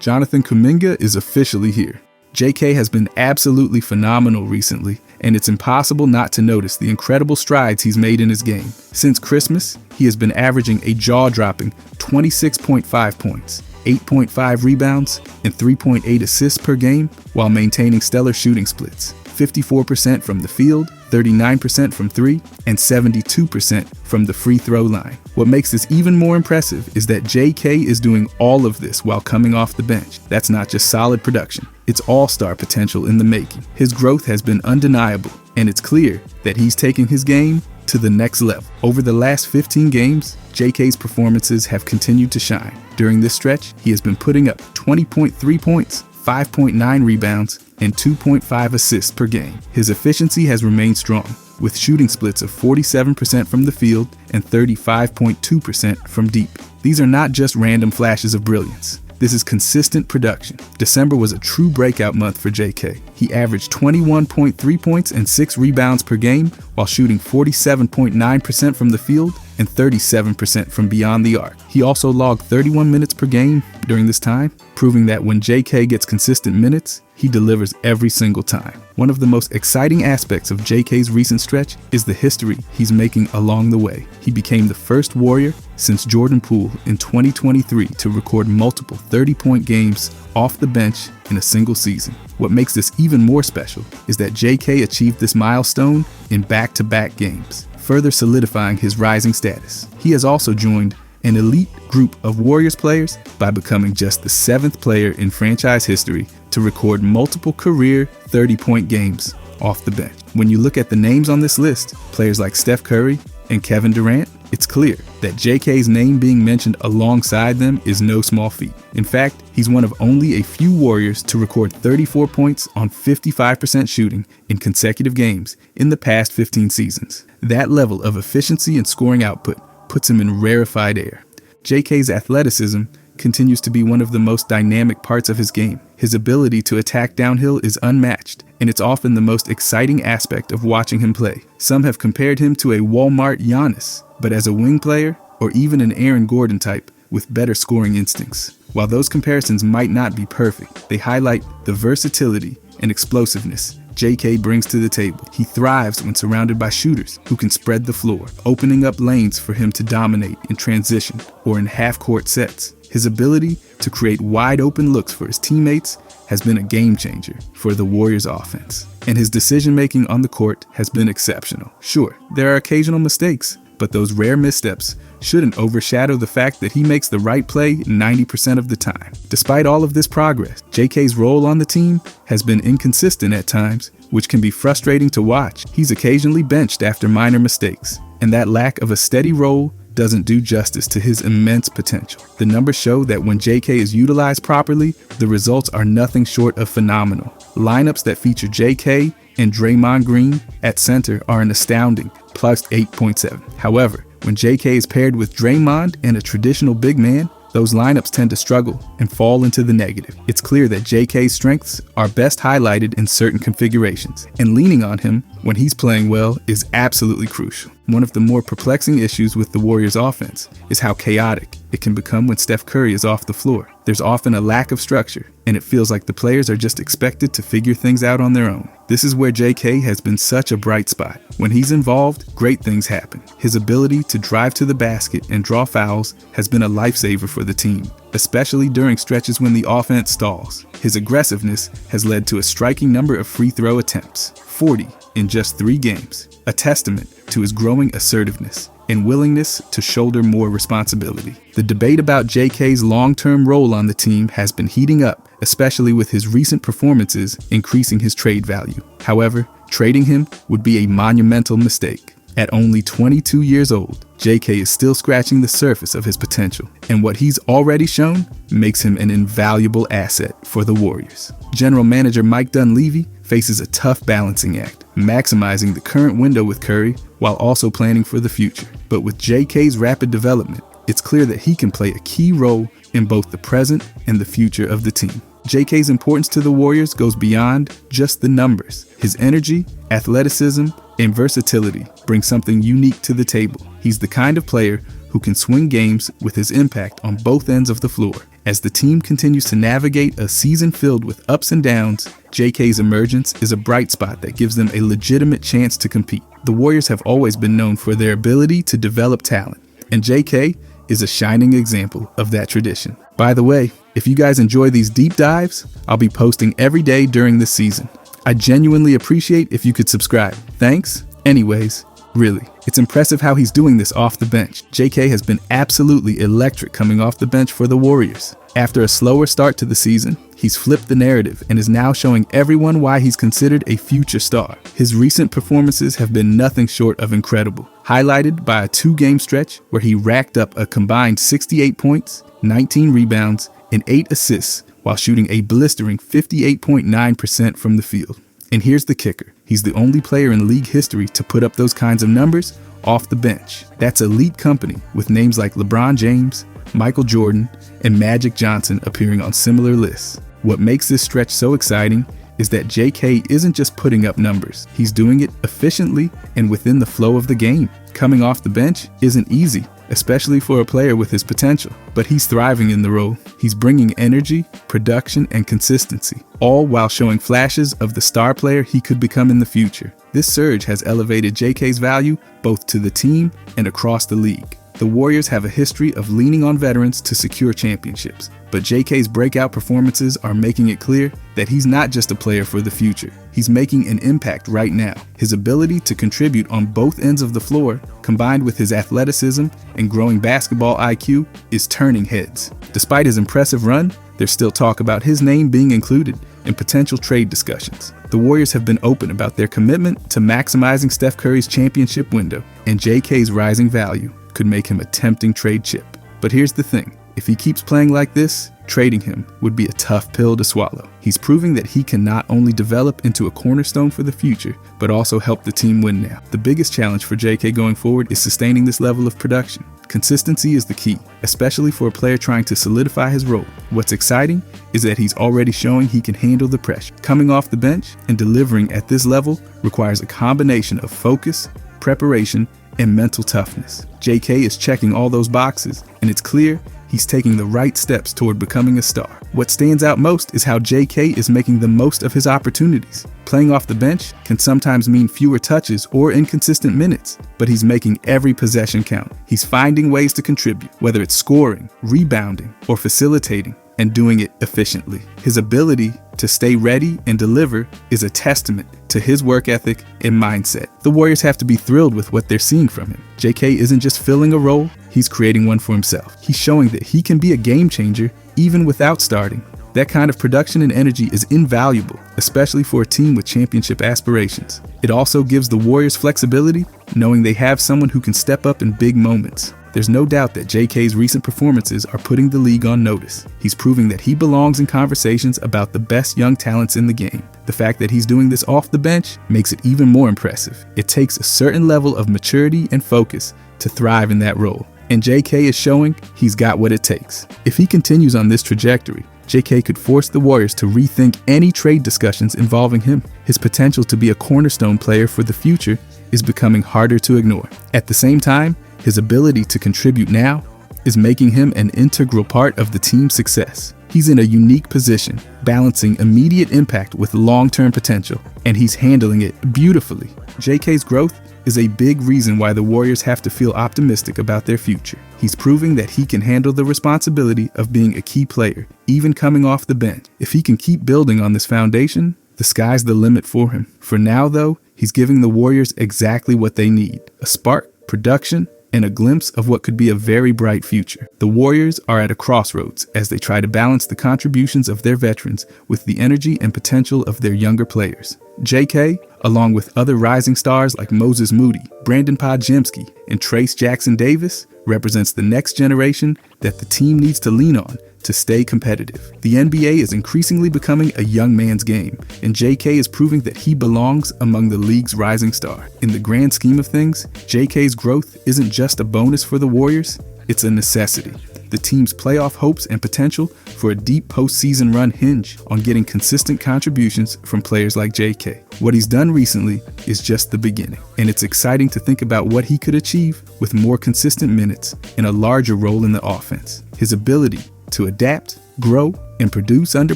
Jonathan Kuminga is officially here. JK has been absolutely phenomenal recently, and it's impossible not to notice the incredible strides he's made in his game. Since Christmas, he has been averaging a jaw-dropping 26.5 points, 8.5 rebounds, and 3.8 assists per game while maintaining stellar shooting splits. 54% from the field, 39% from three, and 72% from the free throw line. What makes this even more impressive is that JK is doing all of this while coming off the bench. That's not just solid production, it's all-star potential in the making. His growth has been undeniable, and it's clear that he's taking his game to the next level. Over the last 15 games, JK's performances have continued to shine. During this stretch, he has been putting up 20.3 points, 5.9 rebounds, and 2.5 assists per game. His efficiency has remained strong, with shooting splits of 47% from the field and 35.2% from deep. These are not just random flashes of brilliance. This is consistent production. December was a true breakout month for JK. He averaged 21.3 points and 6 rebounds per game while shooting 47.9% from the field and 37% from beyond the arc. He also logged 31 minutes per game during this time, proving that when JK gets consistent minutes, he delivers every single time. One of the most exciting aspects of JK's recent stretch is the history he's making along the way. He became the first Warrior since Jordan Poole in 2023 to record multiple 30-point games off the bench in a single season. What makes this even more special is that JK achieved this milestone in back-to-back games, further solidifying his rising status. He has also joined an elite group of Warriors players by becoming just the 7th player in franchise history to record multiple career 30-point games off the bench. When you look at the names on this list, players like Steph Curry and Kevin Durant, it's clear that JK's name being mentioned alongside them is no small feat. In fact, he's one of only a few Warriors to record 34 points on 55% shooting in consecutive games in the past 15 seasons. That level of efficiency and scoring output puts him in rarefied air. JK's athleticism continues to be one of the most dynamic parts of his game. His ability to attack downhill is unmatched, and it's often the most exciting aspect of watching him play. Some have compared him to a Walmart Giannis, but as a wing player, or even an Aaron Gordon type with better scoring instincts. While those comparisons might not be perfect, they highlight the versatility and explosiveness JK brings to the table. He thrives when surrounded by shooters who can spread the floor, opening up lanes for him to dominate in transition or in half-court sets. His ability to create wide-open looks for his teammates has been a game-changer for the Warriors' offense, and his decision-making on the court has been exceptional. Sure, there are occasional mistakes, but those rare missteps shouldn't overshadow the fact that he makes the right play 90% of the time. Despite all of this progress, JK's role on the team has been inconsistent at times, which can be frustrating to watch. He's occasionally benched after minor mistakes, and that lack of a steady role doesn't do justice to his immense potential. The numbers show that when JK is utilized properly, the results are nothing short of phenomenal. Lineups that feature JK and Draymond Green at center are an astounding plus 8.7. However, when JK is paired with Draymond and a traditional big man, those lineups tend to struggle and fall into the negative. It's clear that JK's strengths are best highlighted in certain configurations, and leaning on him when he's playing well is absolutely crucial. One of the more perplexing issues with the Warriors' offense is how chaotic it can become when Steph Curry is off the floor. There's often a lack of structure, and it feels like the players are just expected to figure things out on their own. This is where JK has been such a bright spot. When he's involved, great things happen. His ability to drive to the basket and draw fouls has been a lifesaver for the team, especially during stretches when the offense stalls. His aggressiveness has led to a striking number of free throw attempts, 40 in just 3 games, a testament to his growing assertiveness and willingness to shoulder more responsibility. The debate about JK's long-term role on the team has been heating up, especially with his recent performances increasing his trade value. However, trading him would be a monumental mistake. At only 22 years old, JK is still scratching the surface of his potential, and what he's already shown makes him an invaluable asset for the Warriors. General Manager Mike Dunleavy faces a tough balancing act, maximizing the current window with Curry while also planning for the future. But with JK's rapid development, it's clear that he can play a key role in both the present and the future of the team. JK's importance to the Warriors goes beyond just the numbers. His energy, athleticism, and versatility bring something unique to the table. He's the kind of player who can swing games with his impact on both ends of the floor, As the team continues to navigate a season filled with ups and downs, JK's emergence is a bright spot that gives them a legitimate chance to compete. The Warriors have always been known for their ability to develop talent, and JK is a shining example of that tradition. By the way, if you guys enjoy these deep dives, I'll be posting every day during this season. I genuinely appreciate if you could subscribe. Thanks. Anyways, really, it's impressive how he's doing this off the bench. JK has been absolutely electric coming off the bench for the Warriors. After a slower start to the season, he's flipped the narrative and is now showing everyone why he's considered a future star. His recent performances have been nothing short of incredible, highlighted by a 2-game stretch where he racked up a combined 68 points, 19 rebounds, and 8 assists while shooting a blistering 58.9% from the field. And here's the kicker. He's the only player in league history to put up those kinds of numbers off the bench. That's elite company with names like LeBron James, Michael Jordan, and Magic Johnson appearing on similar lists. What makes this stretch so exciting is that JK isn't just putting up numbers. He's doing it efficiently and within the flow of the game. Coming off the bench isn't easy, especially for a player with his potential, but he's thriving in the role. He's bringing energy, production, and consistency, all while showing flashes of the star player he could become in the future. This surge has elevated JK's value both to the team and across the league. The Warriors have a history of leaning on veterans to secure championships, but JK's breakout performances are making it clear that he's not just a player for the future. He's making an impact right now. His ability to contribute on both ends of the floor, combined with his athleticism and growing basketball IQ, is turning heads. Despite his impressive run, there's still talk about his name being included in potential trade discussions. The Warriors have been open about their commitment to maximizing Steph Curry's championship window, and JK's rising value could make him a tempting trade chip. But here's the thing. If he keeps playing like this, trading him would be a tough pill to swallow. He's proving that he can not only develop into a cornerstone for the future, but also help the team win now. The biggest challenge for JK going forward is sustaining this level of production. Consistency is the key, especially for a player trying to solidify his role. What's exciting is that he's already showing he can handle the pressure. Coming off the bench and delivering at this level requires a combination of focus, preparation, and mental toughness. JK is checking all those boxes, and it's clear he's taking the right steps toward becoming a star. What stands out most is how JK is making the most of his opportunities. Playing off the bench can sometimes mean fewer touches or inconsistent minutes, but he's making every possession count. He's finding ways to contribute, whether it's scoring, rebounding, or facilitating, and doing it efficiently. His ability to stay ready and deliver is a testament to his work ethic and mindset. The Warriors have to be thrilled with what they're seeing from him. JK isn't just filling a role, he's creating one for himself. He's showing that he can be a game changer even without starting. That kind of production and energy is invaluable, especially for a team with championship aspirations. It also gives the Warriors flexibility, knowing they have someone who can step up in big moments. There's no doubt that JK's recent performances are putting the league on notice. He's proving that he belongs in conversations about the best young talents in the game. The fact that he's doing this off the bench makes it even more impressive. It takes a certain level of maturity and focus to thrive in that role, and JK is showing he's got what it takes. If he continues on this trajectory, JK could force the Warriors to rethink any trade discussions involving him. His potential to be a cornerstone player for the future is becoming harder to ignore. At the same time, his ability to contribute now is making him an integral part of the team's success. He's in a unique position, balancing immediate impact with long-term potential, and he's handling it beautifully. JK's growth is a big reason why the Warriors have to feel optimistic about their future. He's proving that he can handle the responsibility of being a key player, even coming off the bench. If he can keep building on this foundation, the sky's the limit for him. For now, though, he's giving the Warriors exactly what they need: a spark, production, and a glimpse of what could be a very bright future. The Warriors are at a crossroads as they try to balance the contributions of their veterans with the energy and potential of their younger players. JK, along with other rising stars like Moses Moody, Brandon Podziemski, and Trace Jackson Davis, represents the next generation that the team needs to lean on to stay competitive. The NBA is increasingly becoming a young man's game, and JK is proving that he belongs among the league's rising star. In the grand scheme of things, JK's growth isn't just a bonus for the Warriors, it's a necessity. The team's playoff hopes and potential for a deep postseason run hinge on getting consistent contributions from players like JK. What he's done recently is just the beginning, and it's exciting to think about what he could achieve with more consistent minutes and a larger role in the offense. His ability to adapt, grow, and produce under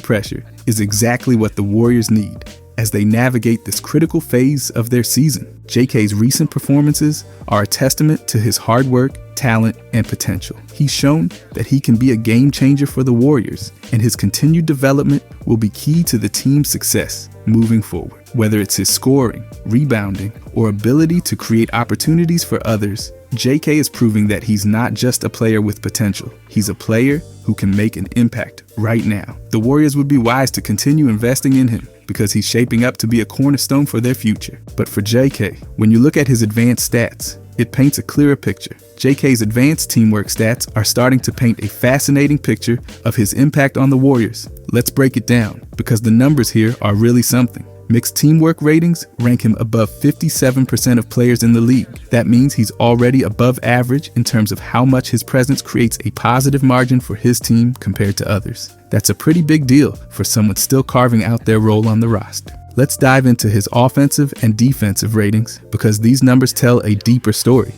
pressure is exactly what the Warriors need as they navigate this critical phase of their season. JK's recent performances are a testament to his hard work, talent, and potential. He's shown that he can be a game changer for the Warriors, and his continued development will be key to the team's success moving forward. Whether it's his scoring, rebounding, or ability to create opportunities for others, JK is proving that he's not just a player with potential. He's a player who can make an impact right now. The Warriors would be wise to continue investing in him because he's shaping up to be a cornerstone for their future. But for JK, when you look at his advanced stats, it paints a clearer picture. JK's advanced teamwork stats are starting to paint a fascinating picture of his impact on the Warriors. Let's break it down, because the numbers here are really something. Mixed teamwork ratings rank him above 57% of players in the league. That means he's already above average in terms of how much his presence creates a positive margin for his team compared to others. That's a pretty big deal for someone still carving out their role on the roster. Let's dive into his offensive and defensive ratings, because these numbers tell a deeper story.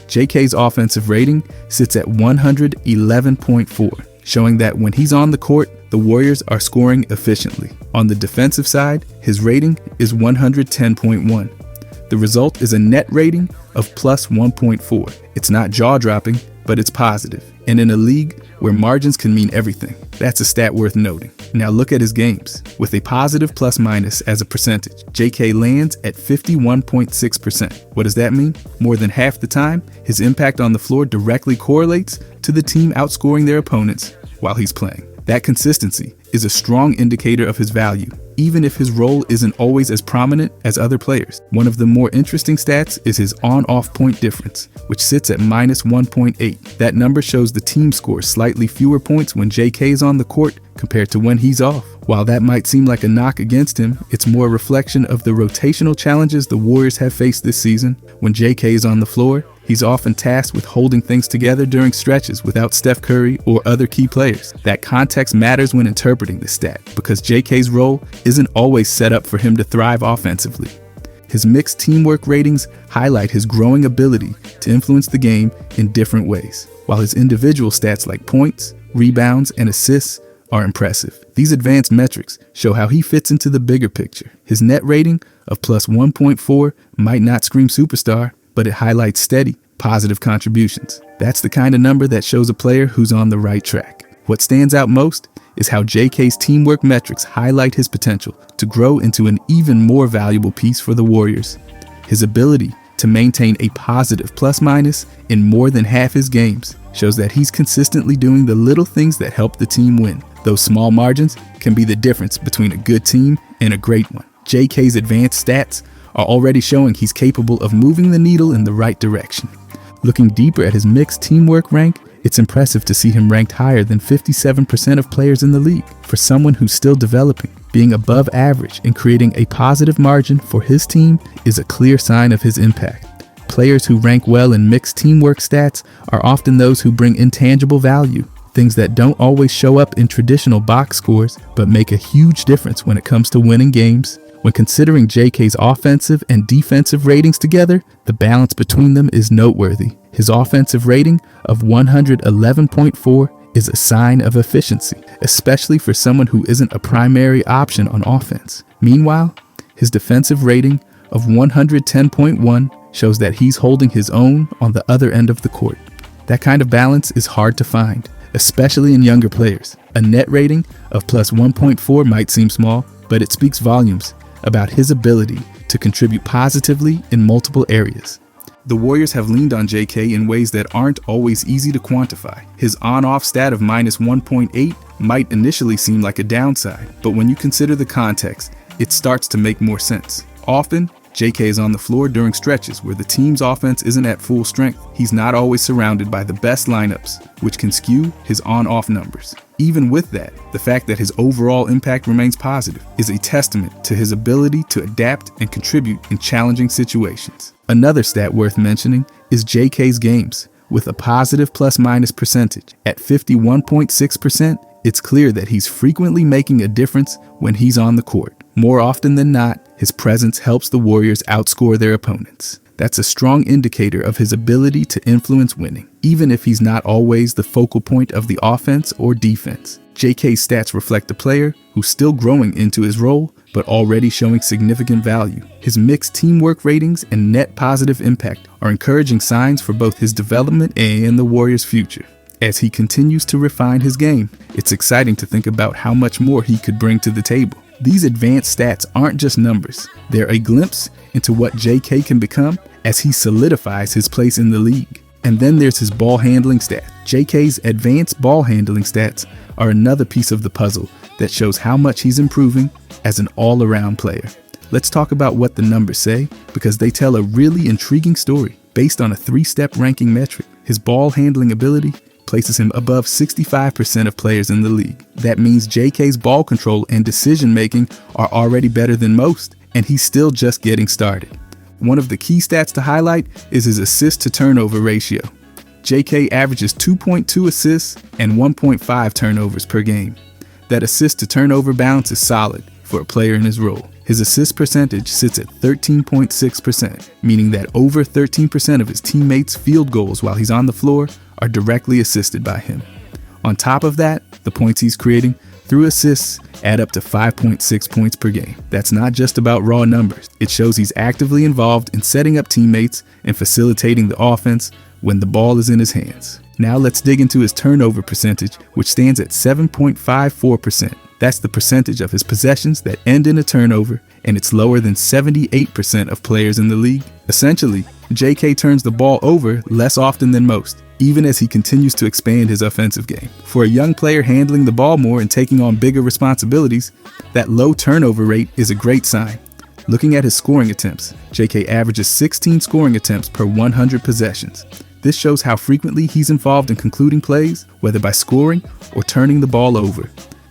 JK's offensive rating sits at 111.4, showing that when he's on the court, the Warriors are scoring efficiently. On the defensive side, his rating is 110.1. The result is a net rating of plus 1.4. It's not jaw-dropping, but it's positive. And in a league where margins can mean everything, that's a stat worth noting. Now look at his games. With a positive plus-minus as a percentage, JK lands at 51.6%. What does that mean? More than half the time, his impact on the floor directly correlates to the team outscoring their opponents while he's playing. That consistency is a strong indicator of his value, even if his role isn't always as prominent as other players. One of the more interesting stats is his on-off point difference, which sits at minus 1.8. That number shows the team scores slightly fewer points when JK is on the court compared to when he's off. While that might seem like a knock against him, it's more a reflection of the rotational challenges the Warriors have faced this season. When JK is on the floor, he's often tasked with holding things together during stretches without Steph Curry or other key players. That context matters when interpreting the stat, because JK's role isn't always set up for him to thrive offensively. His mixed teamwork ratings highlight his growing ability to influence the game in different ways, while his individual stats like points, rebounds, and assists are impressive. These advanced metrics show how he fits into the bigger picture. His net rating of plus 1.4 might not scream superstar, but it highlights steady, positive contributions. That's the kind of number that shows a player who's on the right track. What stands out most is how JK's teamwork metrics highlight his potential to grow into an even more valuable piece for the Warriors. His ability to maintain a positive plus-minus in more than half his games shows that he's consistently doing the little things that help the team win. Those small margins can be the difference between a good team and a great one. JK's advanced stats are already showing he's capable of moving the needle in the right direction. Looking deeper at his mixed teamwork rank, it's impressive to see him ranked higher than 57% of players in the league. For someone who's still developing, being above average and creating a positive margin for his team is a clear sign of his impact. Players who rank well in mixed teamwork stats are often those who bring intangible value, things that don't always show up in traditional box scores, but make a huge difference when it comes to winning games. When considering JK's offensive and defensive ratings together, the balance between them is noteworthy. His offensive rating of 111.4 is a sign of efficiency, especially for someone who isn't a primary option on offense. Meanwhile, his defensive rating of 110.1 shows that he's holding his own on the other end of the court. That kind of balance is hard to find, especially in younger players. A net rating of plus 1.4 might seem small, but it speaks volumes about his ability to contribute positively in multiple areas. The Warriors have leaned on JK in ways that aren't always easy to quantify. His on-off stat of minus 1.8 might initially seem like a downside, but when you consider the context, it starts to make more sense. Often, JK is on the floor during stretches where the team's offense isn't at full strength. He's not always surrounded by the best lineups, which can skew his on-off numbers. Even with that, the fact that his overall impact remains positive is a testament to his ability to adapt and contribute in challenging situations. Another stat worth mentioning is JK's games. With a positive plus-minus percentage at 51.6%, it's clear that he's frequently making a difference when he's on the court. More often than not, his presence helps the Warriors outscore their opponents. That's a strong indicator of his ability to influence winning, even if he's not always the focal point of the offense or defense. JK's stats reflect a player who's still growing into his role, but already showing significant value. His mixed teamwork ratings and net positive impact are encouraging signs for both his development and the Warriors' future. As he continues to refine his game, it's exciting to think about how much more he could bring to the table. These advanced stats aren't just numbers. They're a glimpse into what JK can become as he solidifies his place in the league. And then there's his ball handling stat. JK's advanced ball handling stats are another piece of the puzzle that shows how much he's improving as an all-around player. Let's talk about what the numbers say, because they tell a really intriguing story. Based on a 3-step ranking metric, his ball handling ability places him above 65% of players in the league. That means JK's ball control and decision making are already better than most, and he's still just getting started. One of the key stats to highlight is his assist to turnover ratio. JK averages 2.2 assists and 1.5 turnovers per game. That assist to turnover balance is solid for a player in his role. His assist percentage sits at 13.6%, meaning that over 13% of his teammates' field goals while he's on the floor are directly assisted by him. On top of that, the points he's creating through assists add up to 5.6 points per game. That's not just about raw numbers. It shows he's actively involved in setting up teammates and facilitating the offense when the ball is in his hands. Now let's dig into his turnover percentage, which stands at 7.54%. That's the percentage of his possessions that end in a turnover, and it's lower than 78% of players in the league. Essentially, JK turns the ball over less often than most, even as he continues to expand his offensive game. For a young player handling the ball more and taking on bigger responsibilities, that low turnover rate is a great sign. Looking at his scoring attempts, JK averages 16 scoring attempts per 100 possessions. This shows how frequently he's involved in concluding plays, whether by scoring or turning the ball over.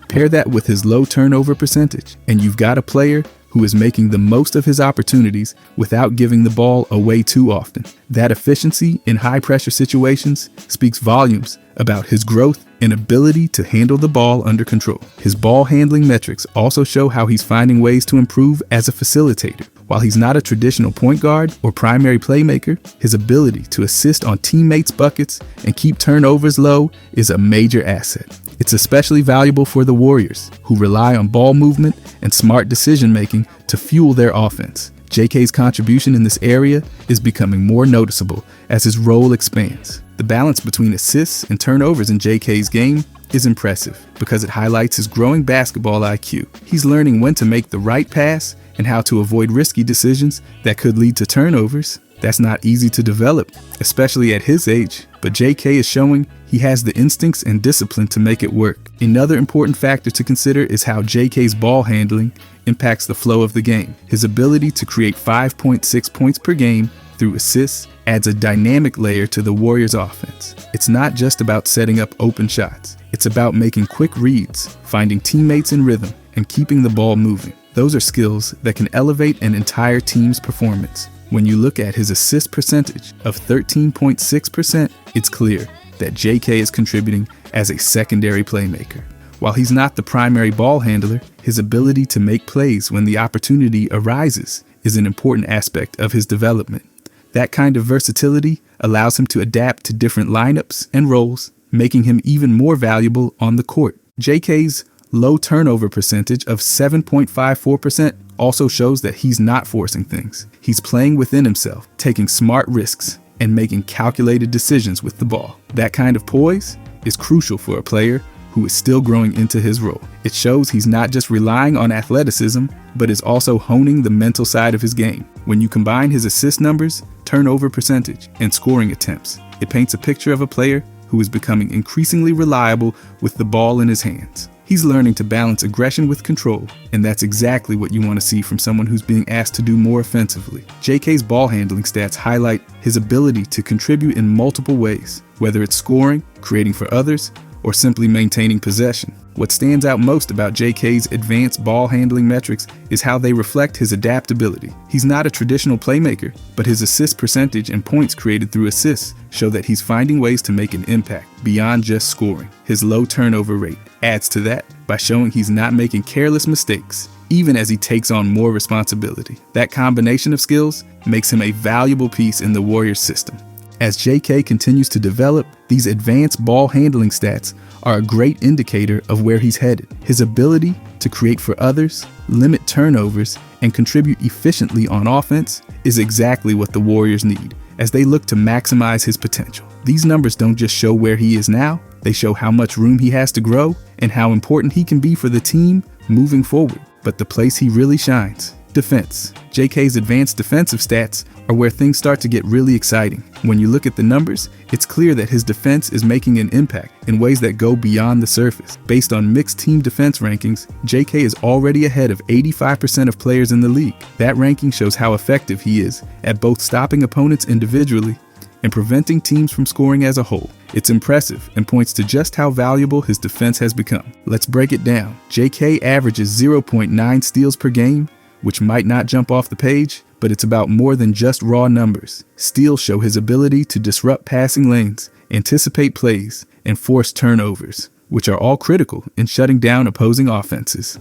Pair that with his low turnover percentage, and you've got a player who is making the most of his opportunities without giving the ball away too often. That efficiency in high-pressure situations speaks volumes about his growth and ability to handle the ball under control. His ball handling metrics also show how he's finding ways to improve as a facilitator. While he's not a traditional point guard or primary playmaker, his ability to assist on teammates' buckets and keep turnovers low is a major asset. It's especially valuable for the Warriors, who rely on ball movement and smart decision-making to fuel their offense. JK's contribution in this area is becoming more noticeable as his role expands. The balance between assists and turnovers in JK's game is impressive because it highlights his growing basketball IQ. He's learning when to make the right pass and how to avoid risky decisions that could lead to turnovers. That's not easy to develop, especially at his age, but JK is showing he has the instincts and discipline to make it work. Another important factor to consider is how JK's ball handling impacts the flow of the game. His ability to create 5.6 points per game through assists adds a dynamic layer to the Warriors' offense. It's not just about setting up open shots. It's about making quick reads, finding teammates in rhythm, and keeping the ball moving. Those are skills that can elevate an entire team's performance. When you look at his assist percentage of 13.6%, it's clear that JK is contributing as a secondary playmaker. While he's not the primary ball handler, his ability to make plays when the opportunity arises is an important aspect of his development. That kind of versatility allows him to adapt to different lineups and roles, making him even more valuable on the court. JK's low turnover percentage of 7.54% also shows that he's not forcing things. He's playing within himself, taking smart risks, and making calculated decisions with the ball. That kind of poise is crucial for a player who is still growing into his role. It shows he's not just relying on athleticism, but is also honing the mental side of his game. When you combine his assist numbers, turnover percentage, and scoring attempts, it paints a picture of a player who is becoming increasingly reliable with the ball in his hands. He's learning to balance aggression with control, and that's exactly what you want to see from someone who's being asked to do more offensively. JK's ball handling stats highlight his ability to contribute in multiple ways, whether it's scoring, creating for others, or simply maintaining possession. What stands out most about JK's advanced ball handling metrics is how they reflect his adaptability. He's not a traditional playmaker, but his assist percentage and points created through assists show that he's finding ways to make an impact beyond just scoring. His low turnover rate adds to that by showing he's not making careless mistakes. even as he takes on more responsibility. That combination of skills makes him a valuable piece in the Warriors system. As JK continues to develop, these advanced ball handling stats are a great indicator of where he's headed. His ability to create for others, limit turnovers, and contribute efficiently on offense is exactly what the Warriors need as they look to maximize his potential. These numbers don't just show where he is now, they show how much room he has to grow and how important he can be for the team moving forward. But the place he really shines, defense. JK's advanced defensive stats are where things start to get really exciting. When you look at the numbers, it's clear that his defense is making an impact in ways that go beyond the surface. Based on mixed team defense rankings, JK is already ahead of 85% of players in the league. That ranking shows how effective he is at both stopping opponents individually and preventing teams from scoring as a whole. It's impressive and points to just how valuable his defense has become. Let's break it down. JK averages 0.9 steals per game, which might not jump off the page, but it's about more than just raw numbers. Steals show his ability to disrupt passing lanes, anticipate plays, and force turnovers, which are all critical in shutting down opposing offenses.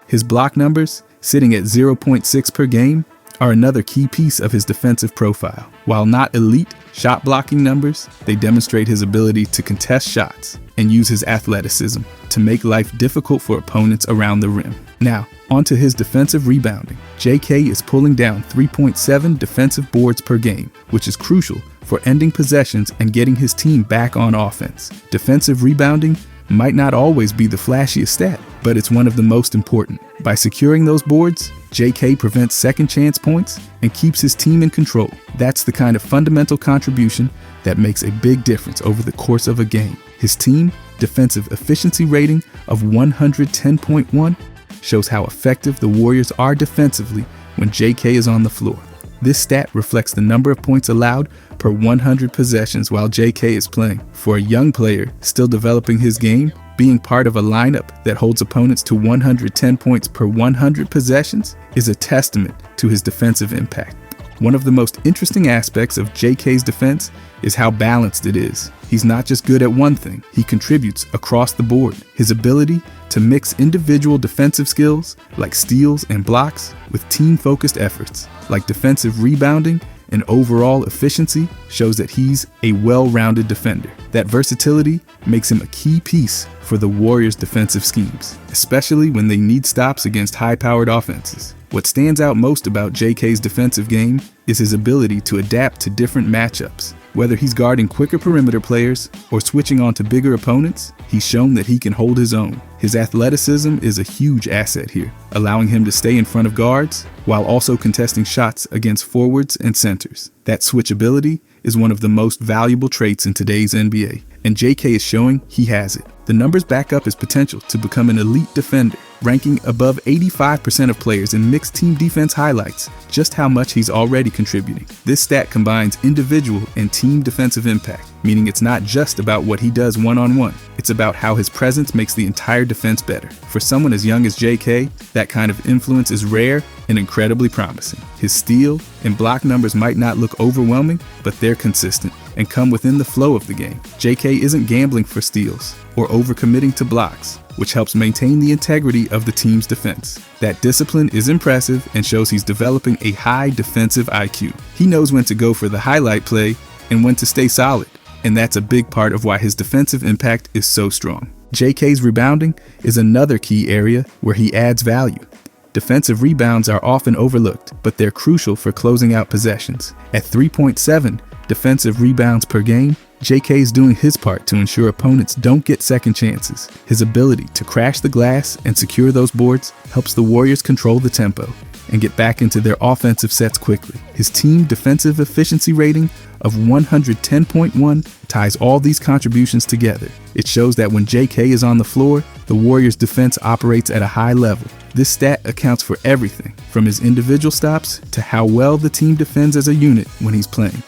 His block numbers, sitting at 0.6 per game, are another key piece of his defensive profile. While not elite shot blocking numbers, they demonstrate his ability to contest shots and use his athleticism to make life difficult for opponents around the rim. Now, onto his defensive rebounding. JK is pulling down 3.7 defensive boards per game, which is crucial for ending possessions and getting his team back on offense. Defensive rebounding might not always be the flashiest stat, but it's one of the most important. By securing those boards, JK prevents second chance points and keeps his team in control. That's the kind of fundamental contribution that makes a big difference over the course of a game. His team defensive efficiency rating of 110.1 shows how effective the Warriors are defensively when JK is on the floor. This stat reflects the number of points allowed per 100 possessions while JK is playing. For a young player still developing his game, being part of a lineup that holds opponents to 110 points per 100 possessions is a testament to his defensive impact. One of the most interesting aspects of JK's defense is how balanced it is. He's not just good at one thing, he contributes across the board. His ability to mix individual defensive skills like steals and blocks with team-focused efforts like defensive rebounding and overall efficiency shows that he's a well-rounded defender. That versatility makes him a key piece for the Warriors' defensive schemes, especially when they need stops against high-powered offenses. What stands out most about JK's defensive game is his ability to adapt to different matchups. Whether he's guarding quicker perimeter players or switching on to bigger opponents, he's shown that he can hold his own. His athleticism is a huge asset here, allowing him to stay in front of guards while also contesting shots against forwards and centers. That switchability is one of the most valuable traits in today's NBA, and JK is showing he has it. The numbers back up his potential to become an elite defender, ranking above 85% of players in mixed team defense highlights just how much he's already contributing. This stat combines individual and team defensive impact, meaning it's not just about what he does one-on-one. It's about how his presence makes the entire defense better. For someone as young as JK, that kind of influence is rare and incredibly promising. His steal and block numbers might not look overwhelming, but they're consistent and come within the flow of the game. JK isn't gambling for steals or overcommitting to blocks, which helps maintain the integrity of the team's defense. That discipline is impressive and shows he's developing a high defensive IQ. He knows when to go for the highlight play and when to stay solid, and that's a big part of why his defensive impact is so strong. JK's rebounding is another key area where he adds value. Defensive rebounds are often overlooked, but they're crucial for closing out possessions. At 3.7 defensive rebounds per game, JK is doing his part to ensure opponents don't get second chances. His ability to crash the glass and secure those boards helps the Warriors control the tempo and get back into their offensive sets quickly. His team defensive efficiency rating of 110.1 ties all these contributions together. It shows that when JK is on the floor, the Warriors' defense operates at a high level. This stat accounts for everything, from his individual stops to how well the team defends as a unit when he's playing.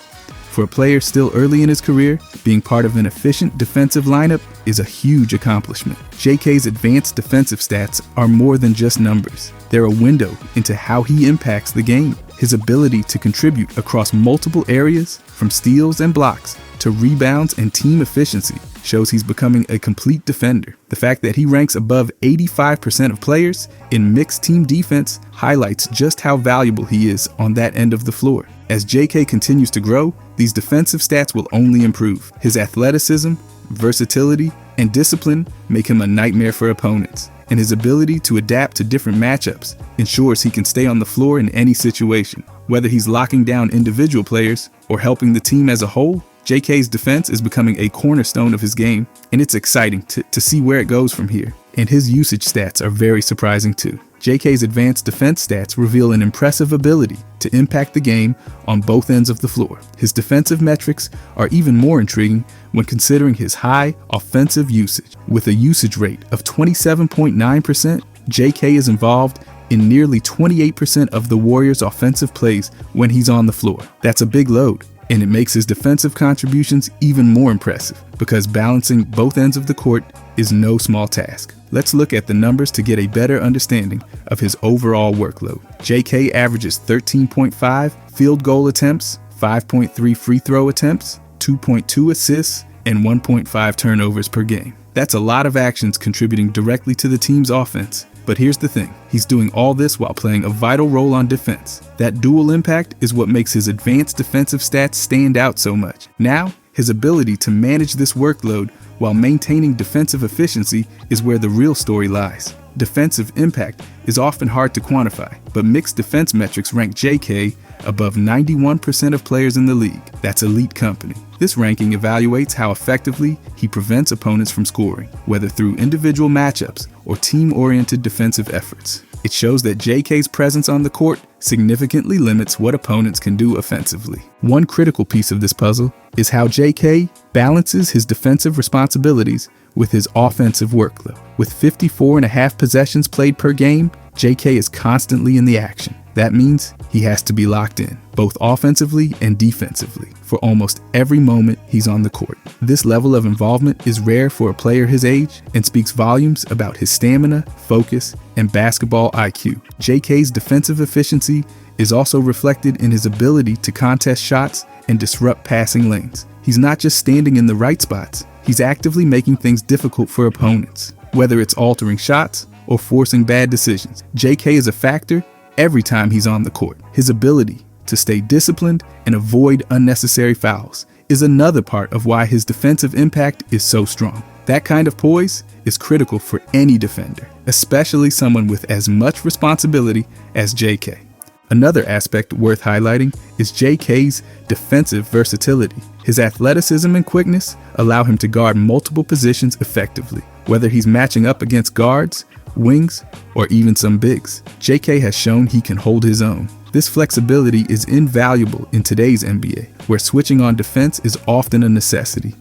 For a player still early in his career, being part of an efficient defensive lineup is a huge accomplishment. JK's advanced defensive stats are more than just numbers. They're a window into how he impacts the game. His ability to contribute across multiple areas, from steals and blocks to rebounds and team efficiency, shows he's becoming a complete defender. The fact that he ranks above 85% of players in mixed team defense highlights just how valuable he is on that end of the floor. As JK continues to grow, these defensive stats will only improve. His athleticism, versatility, and discipline make him a nightmare for opponents, and his ability to adapt to different matchups ensures he can stay on the floor in any situation. Whether he's locking down individual players or helping the team as a whole, JK's defense is becoming a cornerstone of his game, and it's exciting to see where it goes from here. And his usage stats are very surprising too. JK's advanced defense stats reveal an impressive ability to impact the game on both ends of the floor. His defensive metrics are even more intriguing when considering his high offensive usage. With a usage rate of 27.9%, JK is involved in nearly 28% of the Warriors' offensive plays when he's on the floor. That's a big load, and it makes his defensive contributions even more impressive because balancing both ends of the court is no small task. Let's look at the numbers to get a better understanding of his overall workload. JK averages 13.5 field goal attempts, 5.3 free throw attempts, 2.2 assists, and 1.5 turnovers per game. That's a lot of actions contributing directly to the team's offense. But here's the thing, he's doing all this while playing a vital role on defense. That dual impact is what makes his advanced defensive stats stand out so much. Now, his ability to manage this workload while maintaining defensive efficiency is where the real story lies. Defensive impact is often hard to quantify, but mixed defense metrics rank JK above 91% of players in the league. That's elite company. This ranking evaluates how effectively he prevents opponents from scoring, whether through individual matchups or team-oriented defensive efforts. It shows that JK's presence on the court significantly limits what opponents can do offensively. One critical piece of this puzzle is how JK balances his defensive responsibilities with his offensive workload. With 54.5 possessions played per game, JK is constantly in the action. That means he has to be locked in, both offensively and defensively, for almost every moment he's on the court. This level of involvement is rare for a player his age and speaks volumes about his stamina, focus, and basketball IQ. JK's defensive efficiency is also reflected in his ability to contest shots and disrupt passing lanes. He's not just standing in the right spots, he's actively making things difficult for opponents, whether it's altering shots or forcing bad decisions. JK is a factor every time he's on the court. His ability to stay disciplined and avoid unnecessary fouls is another part of why his defensive impact is so strong. That kind of poise is critical for any defender, especially someone with as much responsibility as JK. Another aspect worth highlighting is JK's defensive versatility. His athleticism and quickness allow him to guard multiple positions effectively, whether he's matching up against guards, wings, or even some bigs. JK has shown he can hold his own. This flexibility is invaluable in today's NBA, where switching on defense is often a necessity.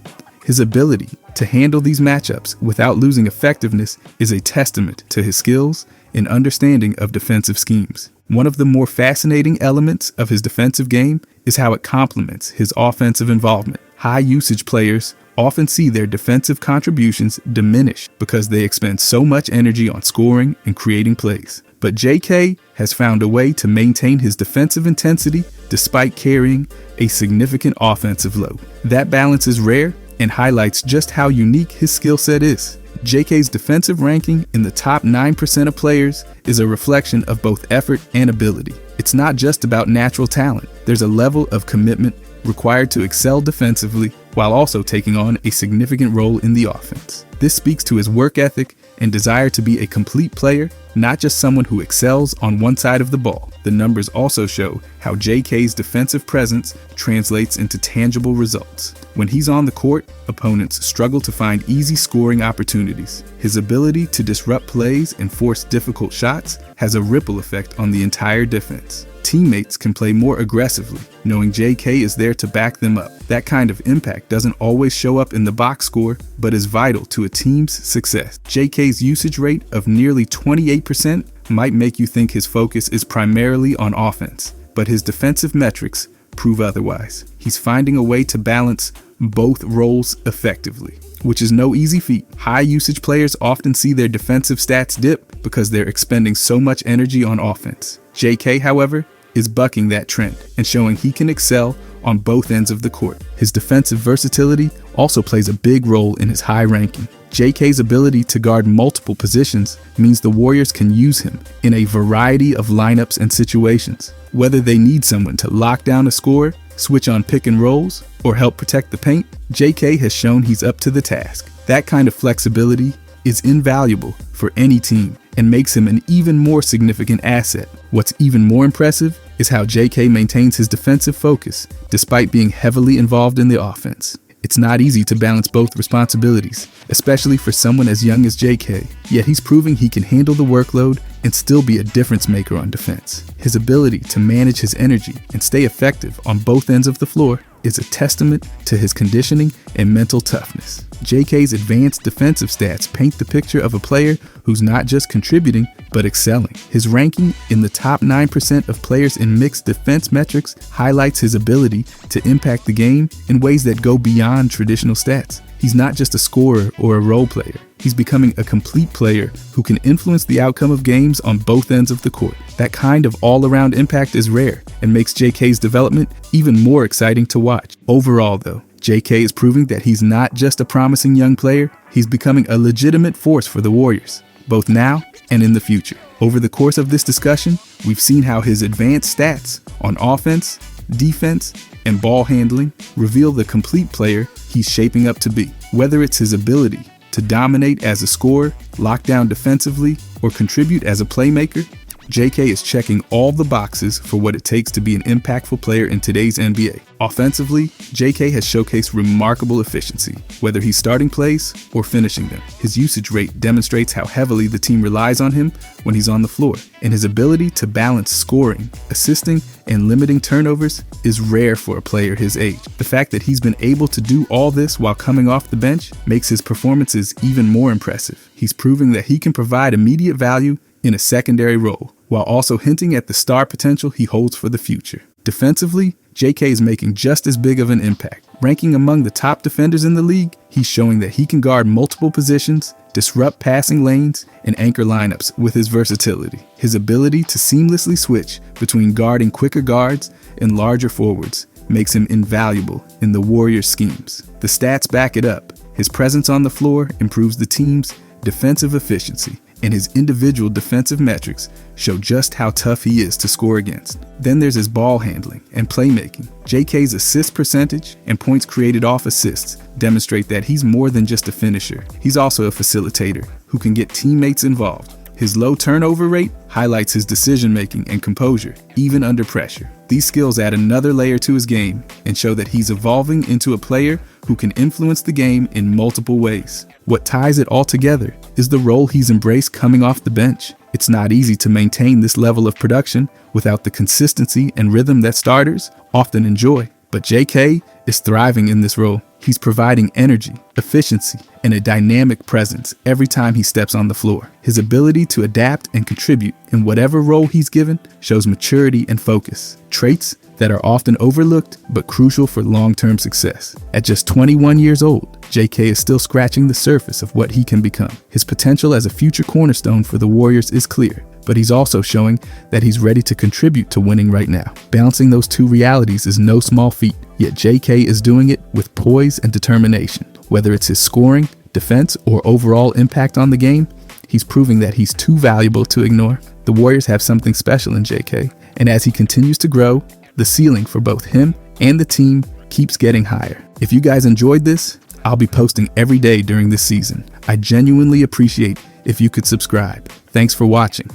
His ability to handle these matchups without losing effectiveness is a testament to his skills and understanding of defensive schemes. One of the more fascinating elements of his defensive game is how it complements his offensive involvement. High usage players often see their defensive contributions diminish because they expend so much energy on scoring and creating plays. But JK has found a way to maintain his defensive intensity despite carrying a significant offensive load. That balance is rare and highlights just how unique his skill set is. JK's defensive ranking in the top 9% of players is a reflection of both effort and ability. It's not just about natural talent. There's a level of commitment required to excel defensively while also taking on a significant role in the offense. This speaks to his work ethic and desire to be a complete player, not just someone who excels on one side of the ball. The numbers also show how JK's defensive presence translates into tangible results. When he's on the court, opponents struggle to find easy scoring opportunities. His ability to disrupt plays and force difficult shots has a ripple effect on the entire defense. Teammates can play more aggressively, knowing JK is there to back them up. That kind of impact doesn't always show up in the box score, but is vital to a team's success. JK's usage rate of nearly 28% might make you think his focus is primarily on offense, but his defensive metrics prove otherwise. He's finding a way to balance both roles effectively, which is no easy feat. High usage players often see their defensive stats dip because they're expending so much energy on offense. JK, however, is bucking that trend and showing he can excel on both ends of the court. His defensive versatility also plays a big role in his high ranking. JK's ability to guard multiple positions means the Warriors can use him in a variety of lineups and situations. Whether they need someone to lock down a scorer, switch on pick and rolls, or help protect the paint, JK has shown he's up to the task. That kind of flexibility is invaluable for any team and makes him an even more significant asset. What's even more impressive is how JK maintains his defensive focus despite being heavily involved in the offense. It's not easy to balance both responsibilities, especially for someone as young as JK, yet he's proving he can handle the workload and still be a difference maker on defense. His ability to manage his energy and stay effective on both ends of the floor is a testament to his conditioning and mental toughness. JK's advanced defensive stats paint the picture of a player who's not just contributing, but excelling. His ranking in the top 9% of players in mixed defense metrics highlights his ability to impact the game in ways that go beyond traditional stats. He's not just a scorer or a role player. He's becoming a complete player who can influence the outcome of games on both ends of the court. That kind of all-around impact is rare and makes JK's development even more exciting to watch. Overall, though, JK is proving that he's not just a promising young player, he's becoming a legitimate force for the Warriors, both now and in the future. Over the course of this discussion, we've seen how his advanced stats on offense, defense, and ball handling reveal the complete player he's shaping up to be. Whether it's his ability to dominate as a scorer, lock down defensively, or contribute as a playmaker, JK is checking all the boxes for what it takes to be an impactful player in today's NBA. Offensively, JK has showcased remarkable efficiency, whether he's starting plays or finishing them. His usage rate demonstrates how heavily the team relies on him when he's on the floor, and his ability to balance scoring, assisting, and limiting turnovers is rare for a player his age. The fact that he's been able to do all this while coming off the bench makes his performances even more impressive. He's proving that he can provide immediate value in a secondary role, while also hinting at the star potential he holds for the future. Defensively, JK is making just as big of an impact. Ranking among the top defenders in the league, he's showing that he can guard multiple positions, disrupt passing lanes, and anchor lineups with his versatility. His ability to seamlessly switch between guarding quicker guards and larger forwards makes him invaluable in the Warriors' schemes. The stats back it up. His presence on the floor improves the team's defensive efficiency, and his individual defensive metrics show just how tough he is to score against. Then there's his ball handling and playmaking. JK's assist percentage and points created off assists demonstrate that he's more than just a finisher. He's also a facilitator who can get teammates involved. His low turnover rate highlights his decision-making and composure, even under pressure. These skills add another layer to his game and show that he's evolving into a player who can influence the game in multiple ways. What ties it all together is the role he's embraced coming off the bench. It's not easy to maintain this level of production without the consistency and rhythm that starters often enjoy. But JK is thriving in this role. He's providing energy, efficiency, and a dynamic presence every time he steps on the floor. His ability to adapt and contribute in whatever role he's given shows maturity and focus, traits that are often overlooked but crucial for long-term success. At just 21 years old, JK is still scratching the surface of what he can become. His potential as a future cornerstone for the Warriors is clear, but he's also showing that he's ready to contribute to winning right now. Balancing those two realities is no small feat, yet JK is doing it with poise and determination. Whether it's his scoring, defense, or overall impact on the game, he's proving that he's too valuable to ignore. The Warriors have something special in JK, and as he continues to grow, the ceiling for both him and the team keeps getting higher. If you guys enjoyed this, I'll be posting every day during this season. I genuinely appreciate if you could subscribe. Thanks for watching.